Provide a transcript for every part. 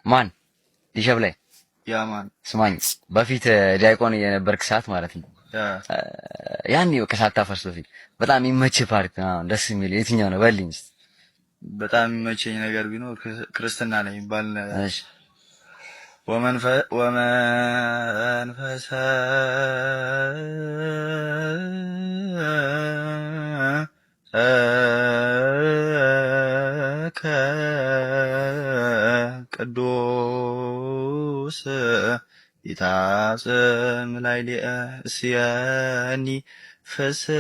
ማን ዲሸብላይ ያ ማን ስማኝ በፊት ዲያቆን የነበርክ ሰዓት ማለት ነው ያኔ ከሳታፈርስ በፊት በጣም ይመች ፓርት ነው ደስ የሚል የትኛው ነው በልኝ በጣም ይመቸኝ ነገር ቢኖር ክርስትና ነው የሚባል እሺ ወመንፈሰ ቅዱስ ይታጽም ላይ ለእስያኒ ፍስሐ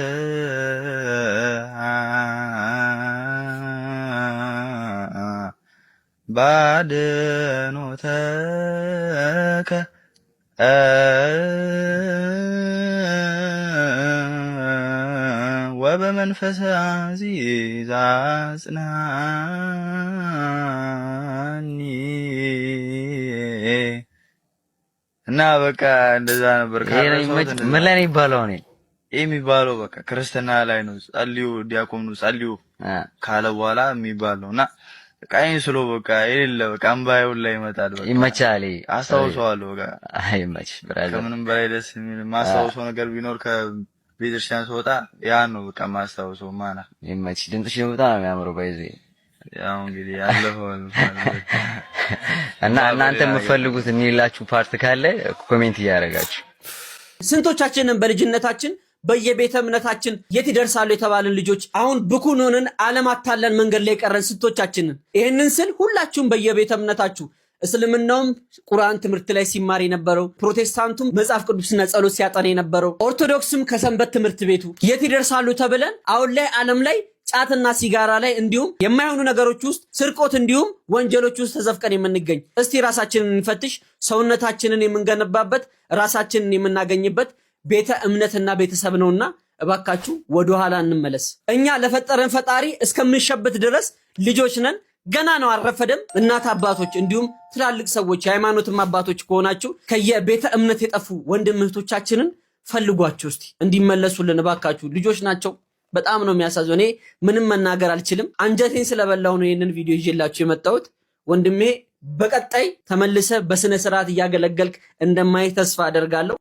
ባድኖተከ ወበመንፈስ አዚዝ አጽናኒ እና በቃ እንደዛ ነበር። ምን ላይ ነው የሚባለው? እኔ የሚባለው በቃ ክርስትና ላይ ነው። ጸልዩ ዲያቆኑ ጸልዩ ካለ በኋላ የሚባለው እና ቃይን ስሎ በቃ የሌለ በቃ አምባየው ላይ ይመጣል። በቃ ይመቻል። አስታውሰዋለሁ። በቃ አይመች ብራዘር። ከምንም በላይ ደስ የሚል ማስታውሰው ነገር ቢኖር ከቤተክርስቲያን ስወጣ ያን ነው በቃ ማስታውሰው። ማና ይመች። ድምፅሽ በጣም ነው የሚያምረው። ባይዘ ያው እንግዲህ ያለፈው እና እናንተ የምትፈልጉት የሚላችሁ ፓርት ካለ ኮሜንት እያደረጋችሁ ስንቶቻችንን በልጅነታችን በየቤተ እምነታችን የት ይደርሳሉ የተባልን ልጆች አሁን ብኩን ሆነን ዓለም አታለን መንገድ ላይ ቀረን ስንቶቻችንን። ይሄንን ስል ሁላችሁም በየቤተ እምነታችሁ እስልምናውም ቁርአን ትምህርት ላይ ሲማር የነበረው፣ ፕሮቴስታንቱም መጽሐፍ ቅዱስና ጸሎት ሲያጠና የነበረው፣ ኦርቶዶክስም ከሰንበት ትምህርት ቤቱ የት ይደርሳሉ ተብለን አሁን ላይ ዓለም ላይ ጫትና ሲጋራ ላይ እንዲሁም የማይሆኑ ነገሮች ውስጥ ስርቆት እንዲሁም ወንጀሎች ውስጥ ተዘፍቀን የምንገኝ። እስቲ ራሳችንን እንፈትሽ። ሰውነታችንን የምንገነባበት ራሳችንን የምናገኝበት ቤተ እምነትና ቤተሰብ ነውና እባካችሁ ወደ ኋላ እንመለስ። እኛ ለፈጠረን ፈጣሪ እስከምንሸበት ድረስ ልጆች ነን። ገና ነው አልረፈደም። እናት አባቶች እንዲሁም ትላልቅ ሰዎች የሃይማኖትም አባቶች ከሆናችሁ ከየቤተ እምነት የጠፉ ወንድም እህቶቻችንን ፈልጓቸው እስቲ እንዲመለሱልን እባካችሁ። ልጆች ናቸው። በጣም ነው የሚያሳዝነው። እኔ ምንም መናገር አልችልም። አንጀቴን ስለበላው ነው ይሄንን ቪዲዮ ይዤላችሁ የመጣሁት። ወንድሜ በቀጣይ ተመልሰ በስነ ስርዓት እያገለገልክ እንደማይ ተስፋ አደርጋለሁ።